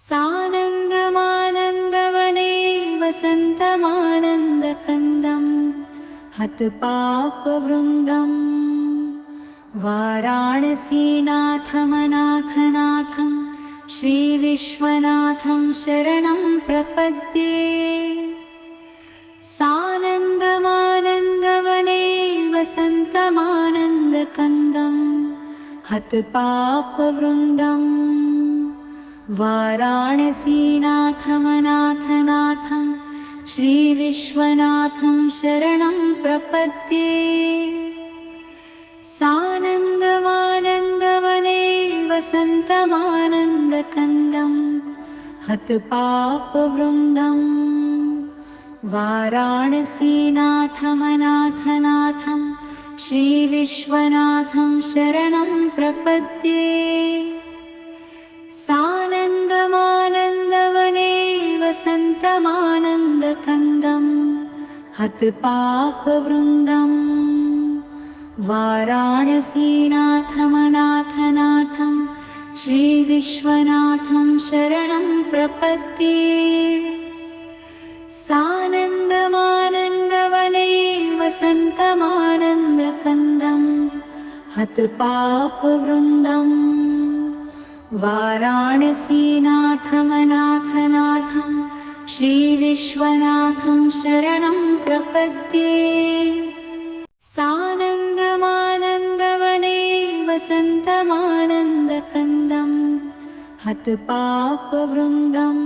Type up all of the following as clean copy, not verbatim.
सानन्दमानन्दवने वसन्तमानन्दकन्दं हतपापवृन्दं वाराणसीनाथमनाथनाथं श्रीविश्वनाथं शरणं प्रपद्ये। सानन्दमानन्दवने वसन्तमानन्दकन्दं हतपापवृन्दं वाराणसीनाथमनाथनाथं श्रीविश्वनाथं शरणं प्रपद्ये। सानन्दमानन्दवने वसन्तमानन्दकन्दं हतपापवृन्दं वाराणसीनाथमनाथनाथं श्रीविश्वनाथं शरणं प्रपद्ये। सानन्दमानन्दवने वसन्तमानन्दकन्दं हतपापवृन्दं वाराणसीनाथमनाथनाथं श्रीविश्वनाथं शरणं प्रपद्ये। सानन्दमानन्दवने वसन्तमानन्दकन्दं हतपापवृन्दं वाराणसीनाथमनाथनाथं श्रीविश्वनाथं शरणं प्रपद्ये। सानन्दमानन्दवने वसन्तमानन्दकन्दं हतपापवृन्दं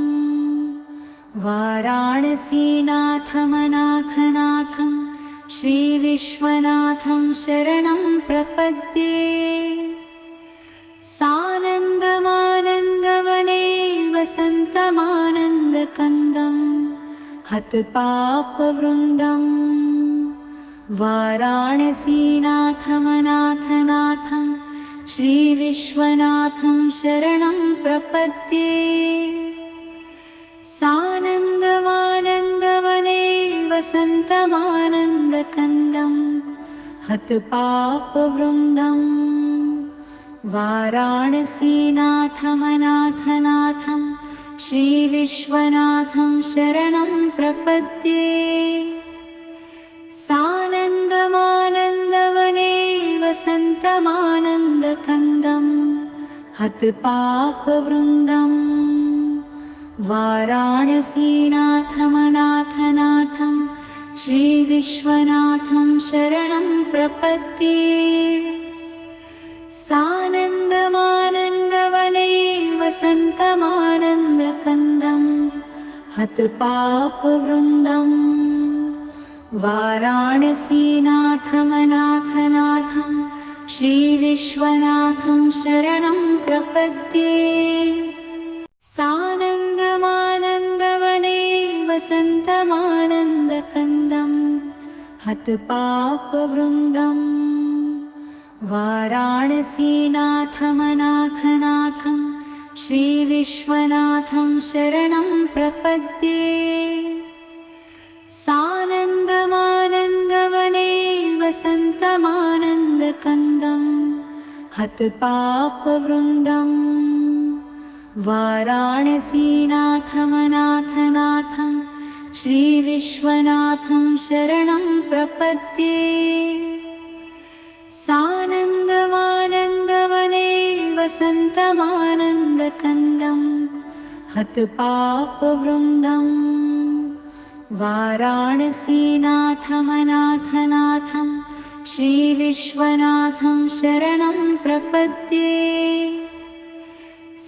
वाराणसीनाथमनाथनाथं श्रीविश्वनाथं शरणं प्रपद्ये। सानन्दमानन्दवने वसन्तमानन्दकन्दं हतपापवृन्दं वाराणसीनाथमनाथनाथं श्रीविश्वनाथं शरणं प्रपद्ये। सानन्दमानन्दवने वसन्तमानन्दकन्दं हतपापवृन्दं वाराणसीनाथमनाथनाथं श्रीविश्वनाथं शरणं प्रपद्ये। सानन्दमानन्दवने वसन्तमानन्दकन्दं हतपापवृन्दं वाराणसीनाथमनाथनाथं श्रीविश्वनाथं शरणं प्रपद्ये। सानन्दमानन्दवने वसन्तमानन्दकन्दं हतपापवृन्दं वाराणसीनाथमनाथनाथं श्रीविश्वनाथं शरणं प्रपद्ये। सानन्दमानन्दवने वसन्तमानन्दकन्दं हतपापवृन्दं वाराणसीनाथमनाथनाथं श्रीविश्वनाथं शरणं प्रपद्ये। सानन्दमानन्दवने वसन्तमानन्दकन्दं हतपापवृन्दं वाराणसीनाथमनाथनाथं श्रीविश्वनाथं शरणं प्रपद्ये। सानन्दमानन्दवने वसन्तमानन्दकन्दं हतपापवृन्दं वाराणसीनाथमनाथनाथं श्रीविश्वनाथं शरणं प्रपद्ये।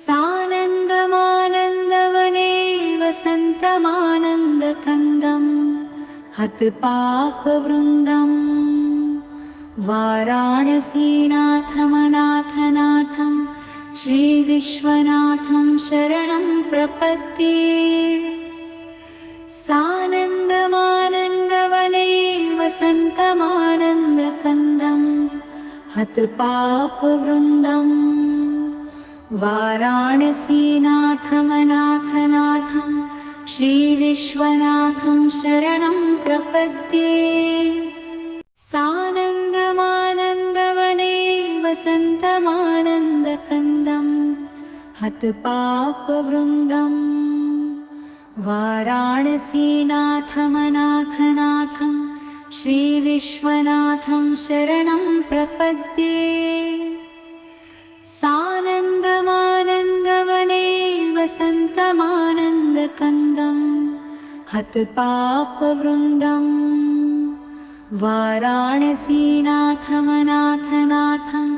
सानन्दमानन्दवने वसन्तमानन्दकन्दं हतपापवृन्दं वाराणसीनाथमनाथनाथं श्रीविश्वनाथं शरणं प्रपद्ये। सानन्दमानन्दवने वसन्तमानन्दकन्दं हतपापवृन्दं वाराणसीनाथमनाथनाथं श्रीविश्वनाथं शरणं प्रपद्ये। सानन्दमानन्दवने वसन्तमानन्दकन्दं हतपापवृन्दम् वाराणसीनाथमनाथनाथं श्रीविश्वनाथं शरणं प्रपद्ये सानन्दमानन्दवने वसन्तमानन्दकन्दं हतपापवृन्दम् वाराणसीनाथमनाथनाथं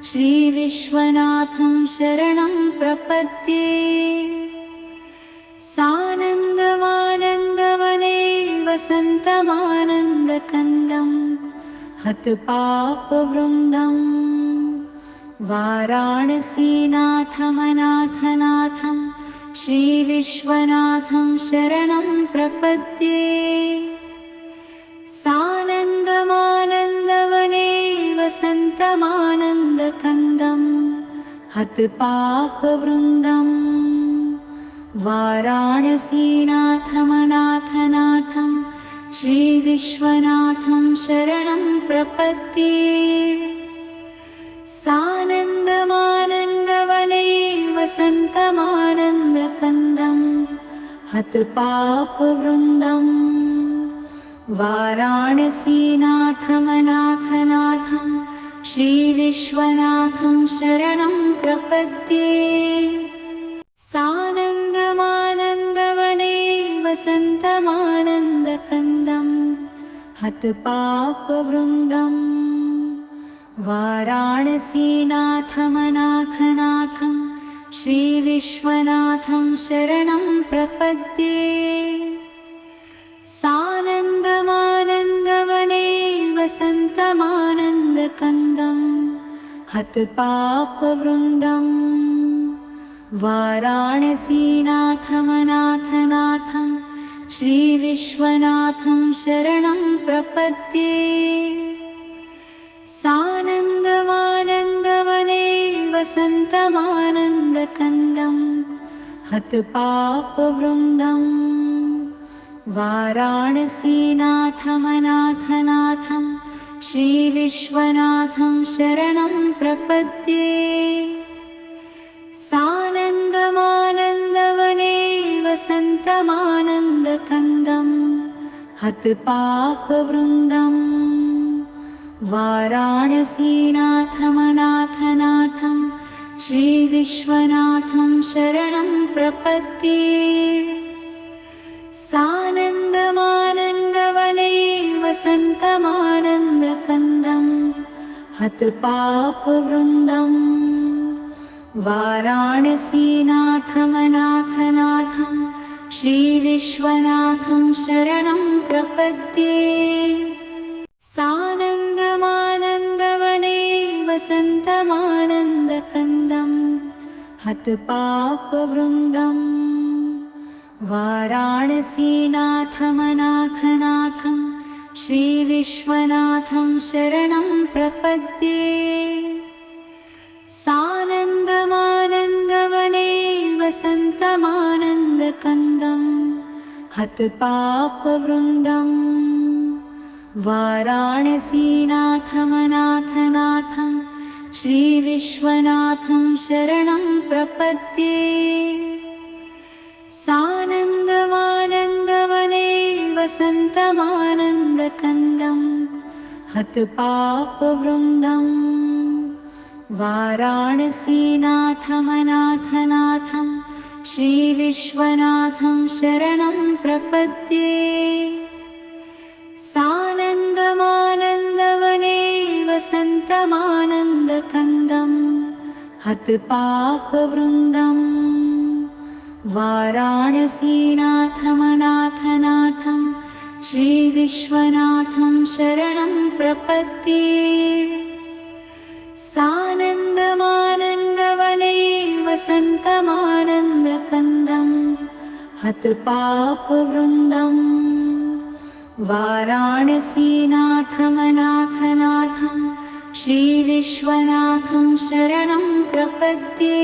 श्रीविश्वनाथं शरणं प्रपद्ये सानन्दमानन्दवने वसन्तमानन्दकन्दं हतपापवृन्दम् वाराणसीनाथमनाथनाथं श्रीविश्वनाथं शरणं प्रपद्ये सानन्दमानन्दवने वसन्तमानन्दकन्दं हतपापवृन्दम् वाराणसीनाथमनाथनाथं श्रीविश्वनाथं शरणं प्रपद्ये सानन्दमानन्दवने वसन्तमानन्दकन्दं हतपापवृन्दम् वाराणसीनाथमनाथनाथं श्रीविश्वनाथं शरणं प्रपद्ये सानन्दमानन्दवने वसन्तमानन्दकन्दं हतपापवृन्दम् वाराणसीनाथमनाथनाथं श्रीविश्वनाथं शरणं प्रपद्ये सानन्दमानन्दवने वसन्तमानन्दकन्दं हतपापवृन्दम् वाराणसीनाथमनाथनाथं श्रीविश्वनाथं शरणं प्रपद्ये सानन्दमानन्दवने वसन्तमानन्दकन्दं हतपापवृन्दम् वाराणसीनाथमनाथनाथं श्रीविश्वनाथं शरणं प्रपद्ये सानन्दमानन्दवने वसन्तमानन्दकन्दं हतपापवृन्दम् वाराणसीनाथमनाथनाथं श्रीविश्वनाथं शरणं प्रपद्ये सानन्दमानन्दवने वसन्तमानन्दकन्दं हतपापवृन्दम् वाराणसीनाथमनाथनाथं श्रीविश्वनाथं शरणं प्रपद्ये सानन्दमानन्दवने वसन्तमानन्दकन्दं हतपापवृन्दम् वाराणसीनाथमनाथनाथं श्रीविश्वनाथं शरणं प्रपद्ये सानन्दमानन्दवने वसन्तमानन्दकन्दं हतपापवृन्दम् वाराणसीनाथमनाथनाथं श्रीविश्वनाथं शरणं प्रपद्ये सानन्दमानन्दवने वसन्तमानन्दकन्दं हतपापवृन्दम् वाराणसीनाथमनाथनाथं श्रीविश्वनाथं शरणं प्रपद्ये सानन्दमानन्दवने वसन्तमानन्दकन्दं हतपापवृन्दम् वाराणसीनाथमनाथनाथं श्रीविश्वनाथं शरणं प्रपद्ये सानन्दमानन्दवने वसन्तमानन्दकन्दं हतपापवृन्दम् वाराणसीनाथमनाथनाथं श्रीविश्वनाथं शरणं प्रपद्ये